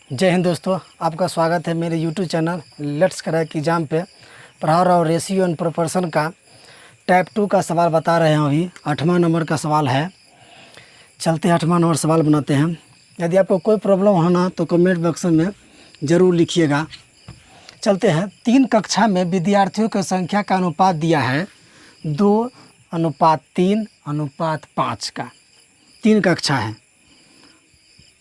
जय हिंद दोस्तों, आपका स्वागत है मेरे YouTube channel let's crack exam पे। प्रहार और रेशियो एंड प्रोपोर्शन का टाइप 2 का सवाल बता रहे हैं। अभी 8वां नंबर का सवाल है। चलते हैं 8वां नंबर सवाल बनाते हैं। यदि आपको कोई प्रॉब्लम होना तो कमेंट बॉक्स में ज़रूर लिखिएगा। चलते हैं। 3 कक्षा में विद्यार्थियों की संख्या का अनुपात दिया है 2:3:5 का। 3 कक्षा है,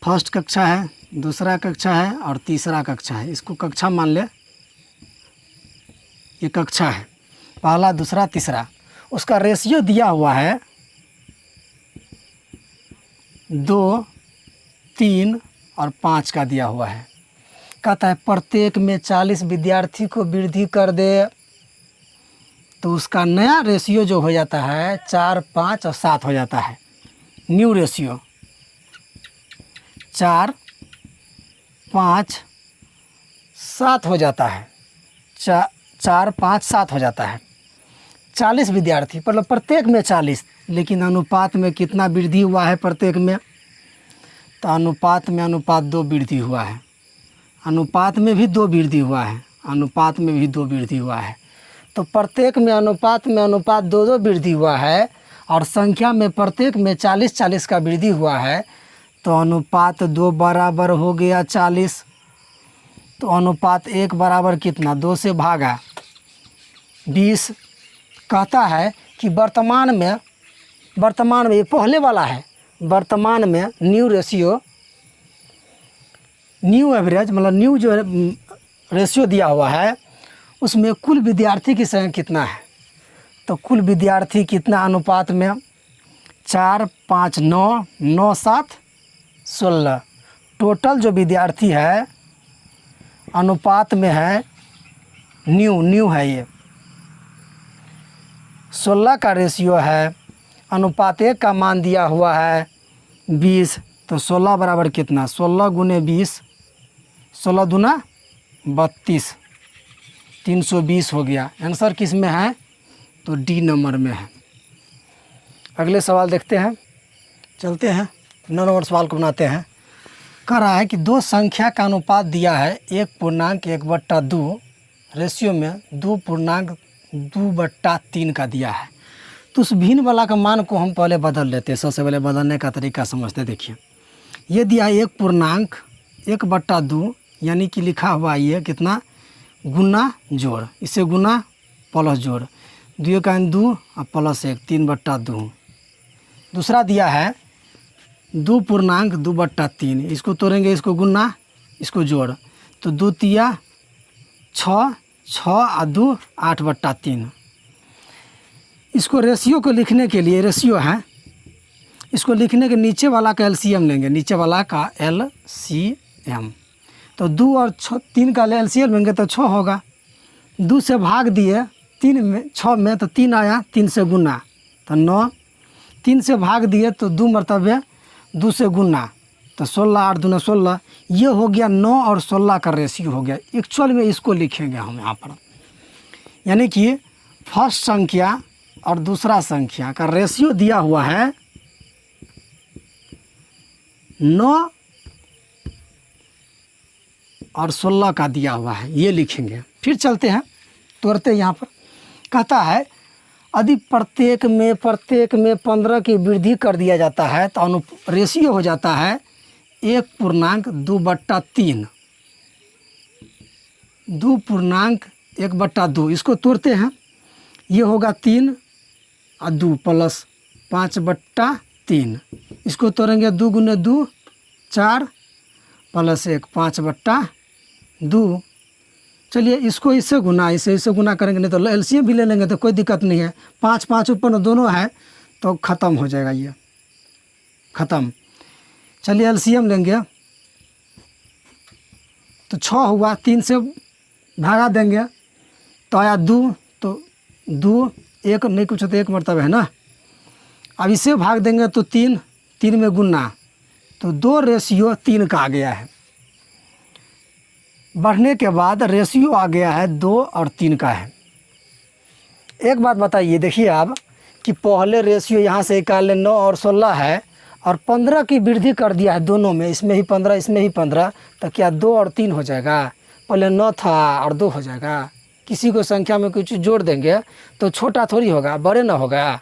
फर्स्ट कक्षा है, दूसरा कक्षा है और तीसरा कक्षा है। इसको कक्षा मान ले, ये कक्षा है, पहला, दूसरा, तीसरा। उसका रेशियो दिया हुआ है 2, 3 और 5 का दिया हुआ है। कहता है प्रत्येक में 40 विद्यार्थी को वृद्धि कर दे, तो उसका नया रेशियो जो हो जाता है 4, 5 और 7 हो जाता है। न्यू रेशियो 4, 5, 7 हो जाता है। 4, 5, 7 हो जाता है। 40 विद्यार्थी मतलब प्रत्येक में 40, लेकिन अनुपात में कितना वृद्धि हुआ है प्रत्येक में? तो अनुपात में अनुपात 2 वृद्धि हुआ है। अनुपात में भी 2 वृद्धि हुआ है। अनुपात में भी 2 वृद्धि हुआ है। तो प्रत्येक में अनुपात 2 वृद्धि हुआ है और संख्या में प्रत्येक में 40 का वृद्धि हुआ है। तो अनुपात 2 बराबर हो गया 40। तो अनुपात 1 बराबर कितना? 2 से भागा 20। कहता है कि वर्तमान में ये पहले वाला है। वर्तमान में न्यू रेशियो, न्यू एवरेज मतलब न्यू जो रेशियो दिया हुआ है उसमें कुल विद्यार्थी की संख्या कितना है? तो कुल विद्यार्थी कितना अनुपात में? 4, 5, 9, 9, 7, 16। टोटल जो विद्यार्थी है अनुपात में है न्यू है ये 16 का रेशियो है। अनुपात 1 का मान दिया हुआ है 20। तो 16 बराबर कितना? 16 गुने 20, 16 दूना 32, 320 हो गया। आंसर किस में है? तो डी नंबर में है। अगले सवाल देखते हैं। चलते हैं 9 नंबर सवाल को बनाते हैं। कह रहा है कि 2 संख्या का अनुपात दिया है 1:1/2, रेशियो में 2:2/3 का दिया है। तो उस भिन्न वाला का मान को हम पहले बदल लेते हैं। सबसे पहले बदलने का तरीका समझते। देखिए, ये दिया 1:1/2, यानी कि लिखा हुआ ये कितना? गुना जोड़, इसे गुना प्लस जोड़, 2 का 2 और प्लस 1, 3/2। दूसरा दिया है 2:2/3, इसको तोड़ेंगे, इसको गुना, इसको जोड़, तो 2 तिया 6, 6 और 2 8/3। इसको रेशियो को लिखने के लिए, रेशियो है, इसको लिखने के नीचे वाला का एलसीएम लेंगे, नीचे वाला का एलसीएम। तो 2 और 3 का एलसीएम लेंगे तो 6 होगा। 2 से भाग दिए 3 में, 6 में, तो 3 आया, 3 से गुना तो 9। 3 से भाग दिए तो 2 मरतबे 2 से गुना तो 16, 8 दूना 16। ये हो गया 9 और 16 का रेशियो हो गया। एक्चुअल में इसको लिखेंगे हम यहाँ पर, यानी कि फर्स्ट संख्या और दूसरा संख्या का रेशियो दिया हुआ है 9 और 16 का दिया हुआ है, ये लिखेंगे। फिर चलते हैं, तोड़ते यहाँ पर। कहता है यदि प्रत्येक में 15 की वृद्धि कर दिया जाता है तो रेशियो हो जाता है 1:2/3, 2:1/2। इसको तोड़ते हैं, ये होगा 3 और 2 प्लस 5/3। इसको तोड़ेंगे, 2 गुने 2 4 प्लस 1 5/2। चलिए इसको इससे गुना, इससे गुना करेंगे, नहीं तो एलसीएम भी ले लेंगे तो कोई दिक्कत नहीं है। 5, 5 ऊपर दोनों है तो ख़त्म हो जाएगा, ये ख़त्म। चलिए एलसीएम लेंगे तो 6 हुआ, 3 से भागा देंगे तो आया 2, तो 2 1 नहीं कुछ तो 1 मरतबा है ना। अब इसे भाग देंगे तो 3, 3 में गुना, तो 2 रेशियो 3 का आ गया है। बढ़ने के बाद रेशियो आ गया है 2 और 3 का है। एक बात बताइए, देखिए आप कि पहले रेशियो यहाँ से निकाल लें 9 और 16 है, और 15 की वृद्धि कर दिया है दोनों में, इसमें ही 15 इसमें ही 15, तो क्या 2 और 3 हो जाएगा? पहले 9 था और 2 हो जाएगा। किसी को संख्या में कुछ जोड़ देंगे तो छोटा थोड़ी होगा, बड़े ना होगा।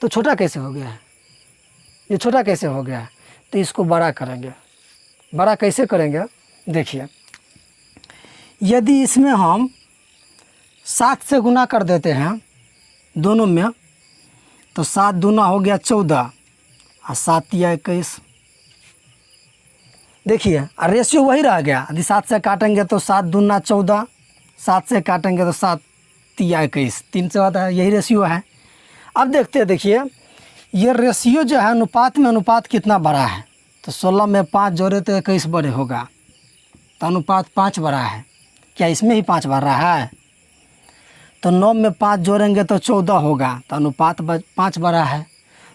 तो छोटा कैसे हो गया? ये छोटा कैसे हो गया? तो इसको बड़ा करेंगे। बड़ा कैसे करेंगे? देखिए, यदि इसमें हम 7 से गुना कर देते हैं दोनों में, तो 7 दूना हो गया 14 और 7 या 21। देखिए, और रेशियो वही रह गया। यदि 7 से काटेंगे तो 7 दूना 14, 7 से काटेंगे तो 7 या 21, 3 से ज़्यादा है, यही रेशियो है। अब देखते हैं, देखिए ये रेशियो जो है अनुपात में अनुपात कितना बड़ा है। तो 16 में 5 जोड़े तो 21 बड़े होगा, तो अनुपात 5 बड़ा है। क्या इसमें ही 5 बढ़ रहा है? तो 9 में 5 जोड़ेंगे तो 14 होगा, तो अनुपात 5 बड़ा है।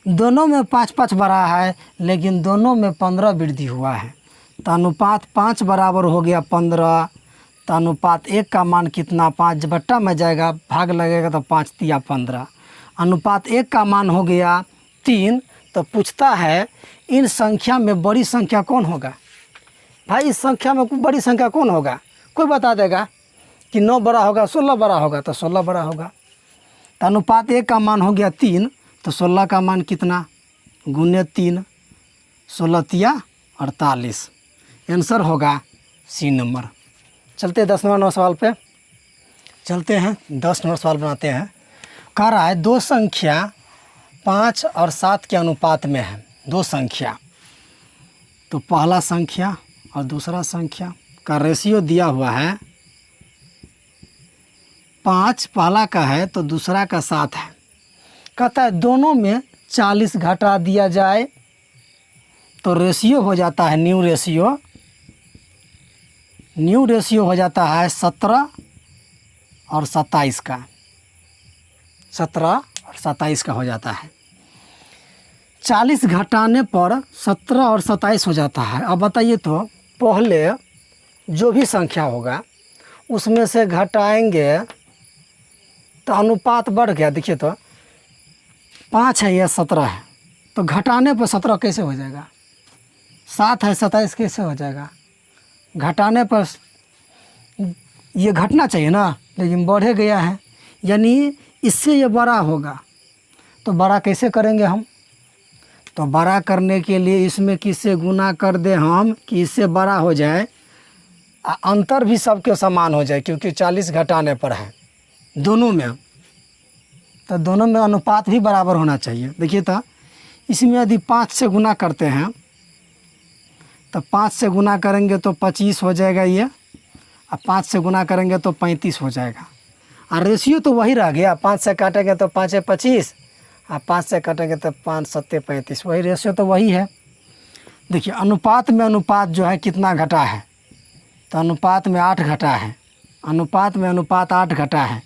दोनों में 5-5 बड़ा है, लेकिन दोनों में 15 वृद्धि हुआ है, तो अनुपात 5 बराबर हो गया 15। तो अनुपात 1 का मान कितना? 5 बट्टा में जाएगा, भाग लगेगा तो 5 तिया 15। अनुपात 1 का मान हो गया 3। तो पूछता है इन संख्या में बड़ी संख्या कौन होगा? भाई इस संख्या में बड़ी संख्या कौन होगा? कोई बता देगा कि 9 बड़ा होगा, 16 बड़ा होगा, तो 16 बड़ा होगा। तो अनुपात 1 का मान हो गया 3, तो 16 का मान कितना? गुने 3, 16 तिया 48। आंसर होगा सी नंबर। चलते हैं 10 नंबर सवाल पे। चलते हैं 10 नंबर सवाल बनाते हैं। कह रहा है दो संख्या 5 और 7 के अनुपात में है। दो संख्या, तो पहला संख्या और दूसरा संख्या का रेशियो दिया हुआ है 5 पहला का है तो दूसरा का 7 है। कहता है दोनों में 40 घटा दिया जाए तो रेशियो हो जाता है न्यू रेशियो हो जाता है 17 और 27 का। 17 और 27 का हो जाता है। 40 घटाने पर 17 और 27 हो जाता है। अब बताइए तो पहले जो भी संख्या होगा उसमें से घटाएंगे तो अनुपात बढ़ गया। देखिए तो 5 है या 17 है, तो घटाने पर 17 कैसे हो जाएगा? 7 है 27 कैसे हो जाएगा? घटाने पर ये घटना चाहिए ना, लेकिन बढ़े गया है, यानी इससे ये बड़ा होगा। तो बड़ा कैसे करेंगे हम? तो बड़ा करने के लिए इसमें किससे गुना कर दे हम कि इससे बड़ा हो जाए, अंतर भी सबके समान हो जाए, क्योंकि 40 घटाने पर है दोनों में, तो दोनों में अनुपात भी बराबर होना चाहिए। देखिए तो इसमें यदि 5 से गुना करते हैं तो 5 से गुना करेंगे तो 25 हो जाएगा ये, और 5 से गुना करेंगे तो 35 हो जाएगा। और रेशियो तो वही रह गया। 5 से काटेंगे तो 5 25, और 5 से काटेंगे तो 5 7 35, वही रेशियो तो वही है। देखिए अनुपात में अनुपात जो है कितना घटा है? तो अनुपात में 8 घटा है। अनुपात में अनुपात 8 घटा है,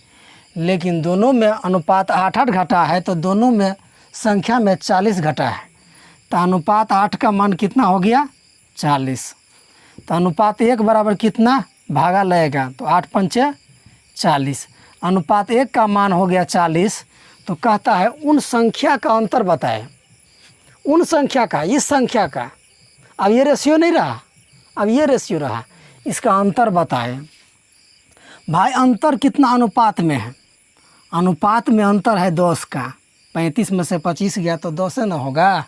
लेकिन दोनों में अनुपात 8 घटा है, तो दोनों में संख्या में 40 घटा है। तो अनुपात 8 का मान कितना हो गया? 40। तो अनुपात 1 बराबर कितना? भागा लगेगा, तो 8 पंचे 40। अनुपात 1 का मान हो गया 40। तो कहता है उन संख्या का अंतर बताए। उन संख्या का, इस संख्या का, अब ये रेशियो नहीं रहा, अब ये रेशियो रहा, इसका अंतर बताए। भाई अंतर कितना अनुपात में है? अनुपात में अंतर है 10 का। 35 में से 25 गया तो 10 ना होगा।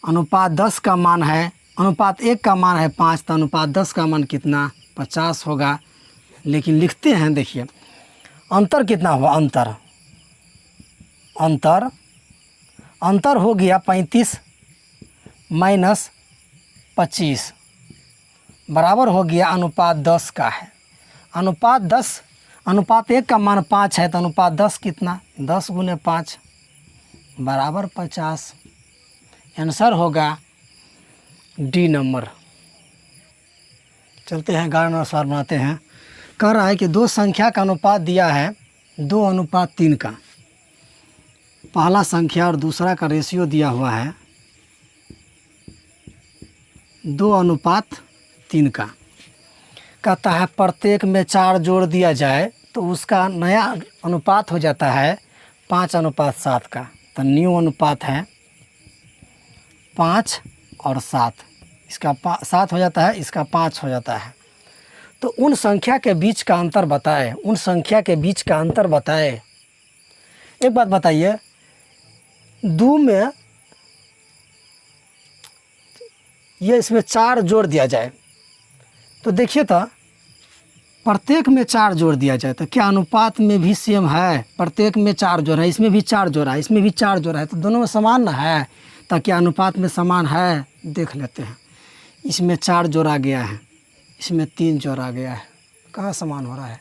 अनुपात 10 का मान है, अनुपात 1 का मान है 5, तो अनुपात 10 का मान कितना? 50 होगा। लेकिन लिखते हैं, देखिए अंतर कितना हुआ? अंतर हो गया 35 माइनस 25 बराबर हो गया अनुपात 10 का है। अनुपात 10, अनुपात 1 का मान 5 है, तो अनुपात 10 कितना? 10 गुने 5 बराबर 50। आंसर होगा डी नंबर। चलते हैं 11 नंबर सवाल बनाते हैं। कह रहा है कि दो संख्या का अनुपात दिया है 2:3 का। पहला संख्या और दूसरा का रेशियो दिया हुआ है 2:3 का। कहता है प्रत्येक में 4 जोड़ दिया जाए तो उसका नया अनुपात हो जाता है 5:7 का। तो न्यू अनुपात है 5 और 7, इसका 7 हो जाता है, इसका 5 हो जाता है। तो उन संख्या के बीच का अंतर बताए, उन संख्या के बीच का अंतर बताए। एक बात बताइए, 2 में ये इसमें 4 जोड़ दिया जाए तो देखिए तो प्रत्येक में 4 जोड़ दिया जाए तो क्या अनुपात में भी सेम है? प्रत्येक में 4 जोड़ा है, इसमें भी 4 जोड़ा है, इसमें भी 4 जोड़ा है, तो दोनों में समान ना है। तो क्या अनुपात में समान है? देख लेते हैं। इसमें 4 जोड़ा गया है, इसमें 3 जोड़ा गया है, कहाँ समान हो रहा है?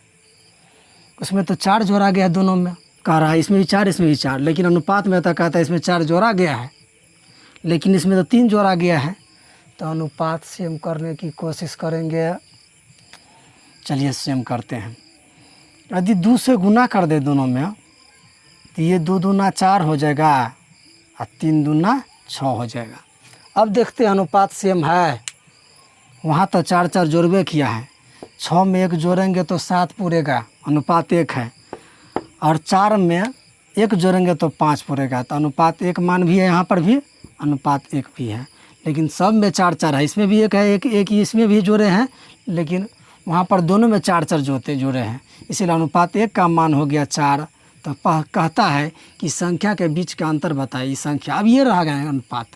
उसमें तो 4 जोड़ा गया है, दोनों में कह रहा है इसमें भी 4 इसमें भी 4, लेकिन अनुपात में तो कहता है इसमें 4 जोड़ा गया है, लेकिन इसमें तो 3 जोड़ा गया है। तो अनुपात सेम करने की कोशिश करेंगे। चलिए सेम करते हैं। यदि 2 से गुना कर दे दोनों में तो ये 2 दूना 4 हो जाएगा और 3 दूना 6 हो जाएगा। अब देखते हैं अनुपात सेम है। वहाँ तो 4 4 जोड़बे किया है, 6 में 1 जोड़ेंगे तो 7 पूरेगा, अनुपात 1 है, और 4 में 1 जोड़ेंगे तो 5 पूरेगा, तो अनुपात 1 मान भी है, यहाँ पर भी अनुपात 1 भी है। लेकिन सब में 4 4 है, इसमें भी 1 है, एक ही इसमें भी जोड़े हैं, लेकिन वहाँ पर दोनों में 4 4 जोड़े हैं, इसीलिए अनुपात 1 का मान हो गया 4। तो कहता है कि संख्या के बीच का अंतर बताइए संख्या। अब ये रह गया अनुपात,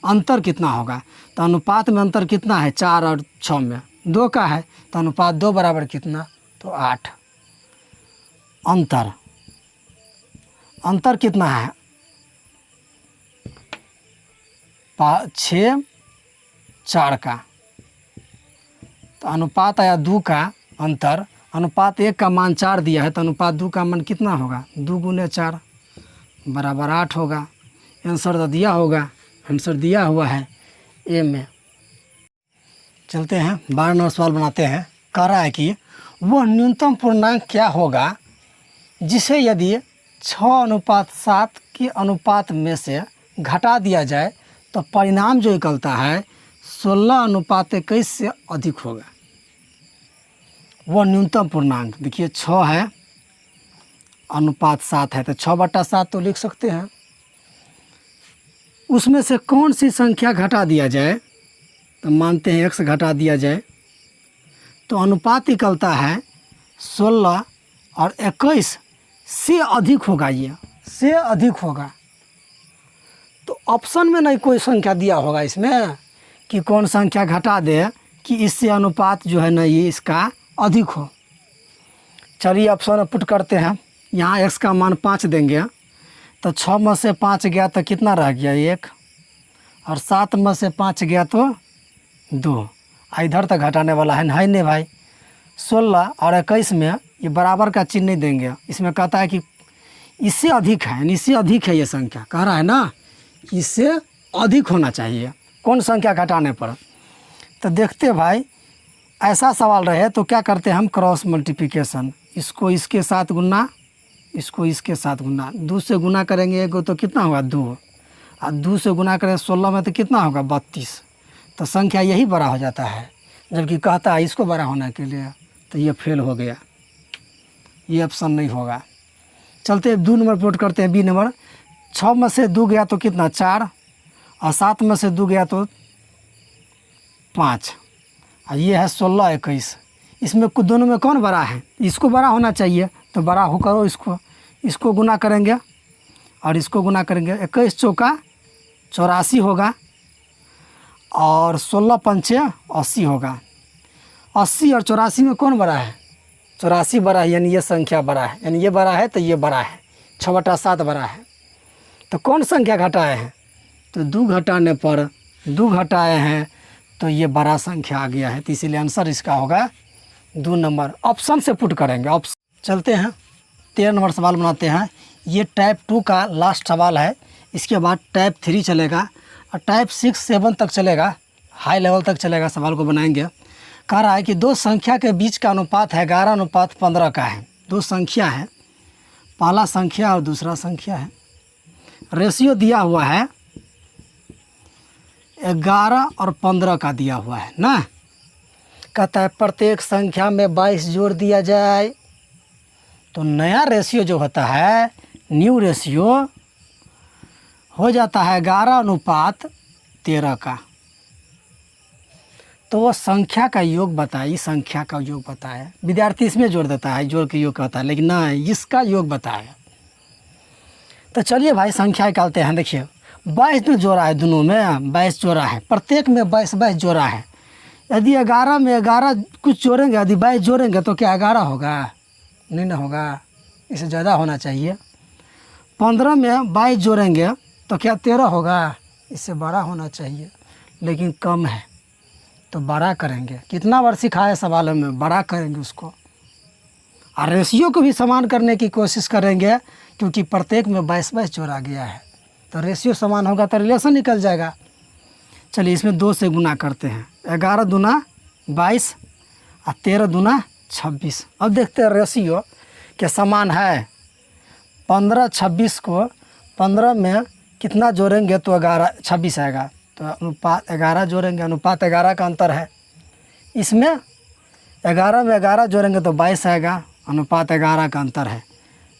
अंतर कितना होगा? तो अनुपात में अंतर कितना है? 4 और 6 में 2 का है, तो अनुपात 2 बराबर कितना? तो 8। अंतर कितना है? 6 4 का, तो अनुपात आया 2 का अंतर। अनुपात 1 का मान 4 दिया है, तो अनुपात 2 का मान कितना होगा? 2 गुने 4 बराबर 8 होगा। आंसर तो दिया होगा, आंसर दिया हुआ है ए में। चलते हैं 12 नंबर सवाल बनाते हैं। कह रहा है कि वह न्यूनतम पूर्णांक क्या होगा जिसे यदि 6:7 के अनुपात में से घटा दिया जाए तो परिणाम जो निकलता है 16:21 से अधिक होगा। वह न्यूनतम पूर्णांक देखिए 6 है, अनुपात 7 है, तो 6/7 तो लिख सकते हैं। उसमें से कौन सी संख्या घटा दिया जाए? तो मानते हैं x घटा दिया जाए तो अनुपात निकलता है 16 और 21 से अधिक होगा। ये से अधिक होगा, तो ऑप्शन में नहीं कोई संख्या दिया होगा इसमें कि कौन संख्या घटा दे कि इससे अनुपात जो है ना ये इसका अधिक हो। चलिए ऑप्शन में पुट करते हैं। यहाँ x का मान 5 देंगे तो 6 में से 5 गया तो कितना रह गया? 1, और 7 में से 5 गया तो 2। इधर तक घटाने वाला है नहीं भाई। 16 और 21 में ये बराबर का चिन्ह नहीं देंगे। इसमें कहता है कि इससे अधिक है, यानी इससे अधिक है ये संख्या, कह रहा है ना इससे अधिक होना चाहिए कौन संख्या घटाने पर। तो देखते भाई, ऐसा सवाल रहे तो क्या करते हैं हम? क्रॉस मल्टीप्लिकेशन, इसको इसके साथ गुना, इसको इसके साथ गुना। 2 से गुना करेंगे एक तो कितना होगा? 2, और 2 से गुना करें 16 में तो कितना होगा? 32। तो संख्या यही बड़ा हो जाता है, जबकि कहता है इसको बड़ा होने के लिए, तो ये फेल हो गया, ये ऑप्शन नहीं होगा। चलते 2 नंबर पुट करते हैं, बी नंबर। 6 में से 2 गया तो कितना? 4, और 7 में से 2 गया तो 5, और ये है 16 21। इसमें दोनों में कौन बड़ा है? इसको बड़ा होना चाहिए, तो बड़ा हो करो इसको गुना करेंगे और इसको गुना करेंगे। 21 चौका 84 होगा, और 16 पंचे 80 होगा। 80 और 84 में कौन बड़ा है? 84 बड़ा है, यानी ये संख्या बड़ा है, यानी ये बड़ा है तो ये बड़ा है, 6/7 बड़ा है। तो कौन संख्या घटाए हैं? तो 2 घटाने पर 2 घटाए हैं तो ये बड़ा संख्या आ गया है, तो इसीलिए आंसर इसका होगा 2 नंबर। ऑप्शन से पुट करेंगे ऑप्शन। चलते हैं 13 नंबर सवाल बनाते हैं। ये टाइप 2 का लास्ट सवाल है, इसके बाद टाइप 3 चलेगा और टाइप 6 7 तक चलेगा, हाई लेवल तक चलेगा। सवाल को बनाएंगे। कह रहा है कि 2 संख्या के बीच का अनुपात है 11:15 का है। 2 संख्या है, पहला संख्या और दूसरा संख्या है। रेशियो दिया हुआ है 11 और 15 का दिया हुआ है ना। कहता है प्रत्येक संख्या में 22 जोड़ दिया जाए तो नया रेशियो जो होता है, न्यू रेशियो, हो जाता है 11:13 का। तो वो संख्या का योग बताए, संख्या का योग बताए। विद्यार्थी इसमें जोड़ देता है, जोड़ के योग कहता है, लेकिन ना इसका योग बताया। तो चलिए भाई संख्या निकालते हैं। देखिए 22 में जोड़ा है, दोनों में 22 जोड़ा है, प्रत्येक में 22 जोड़ा है। यदि 11 में 11 कुछ जोड़ेंगे, यदि 22 जोड़ेंगे तो क्या 11 होगा? नहीं ना होगा, इससे ज़्यादा होना चाहिए। 15 में 22 जोड़ेंगे तो क्या 13 होगा? इससे बड़ा होना चाहिए, लेकिन कम है तो बड़ा करेंगे। कितना बार सिखाया सवालों में, बड़ा करेंगे उसको। और रेशियो को भी समान करने की कोशिश करेंगे, क्योंकि प्रत्येक में 22 जोड़ा गया है, तो रेशियो समान होगा तो रिलेशन निकल जाएगा। चलिए इसमें 2 से गुना करते हैं। 11 दूना 22 और 13 दूना 26। अब देखते हैं रेशियो के समान है। 15 26 को 15 में कितना जोड़ेंगे तो 11 26 आएगा, तो अनुपात 11 जोड़ेंगे, अनुपात 11 का अंतर है। इसमें 11 में 11 जोड़ेंगे तो 22 आएगा, अनुपात 11 का अंतर है।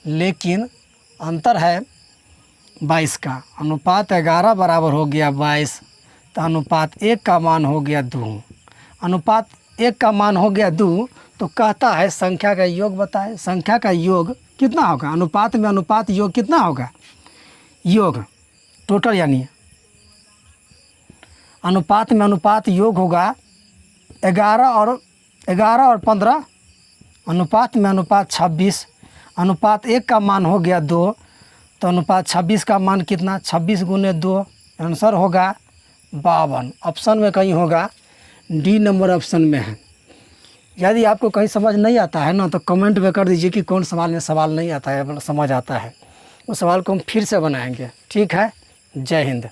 लेकिन अंतर है 22 का, अनुपात 11 बराबर हो गया 22, तो अनुपात 1 का मान हो गया 2। अनुपात 1 का मान हो गया 2, तो कहता है संख्या का योग बताए। संख्या का योग कितना होगा? अनुपात में अनुपात योग कितना होगा? योग टोटल यानी अनुपात में अनुपात योग होगा 11 और 15, अनुपात में अनुपात 26, अनुपात 1 का मान हो गया 2, तो अनुपात 26 का मान कितना? 26 गुने 2, आंसर होगा 52। ऑप्शन में कहीं होगा, डी नंबर ऑप्शन में है। यदि आपको कहीं समझ नहीं आता है ना, तो कमेंट में कर दीजिए कि कौन सवाल में सवाल नहीं आता है, समझ आता है। उस सवाल को हम फिर से बनाएंगे। ठीक है, जय हिंद।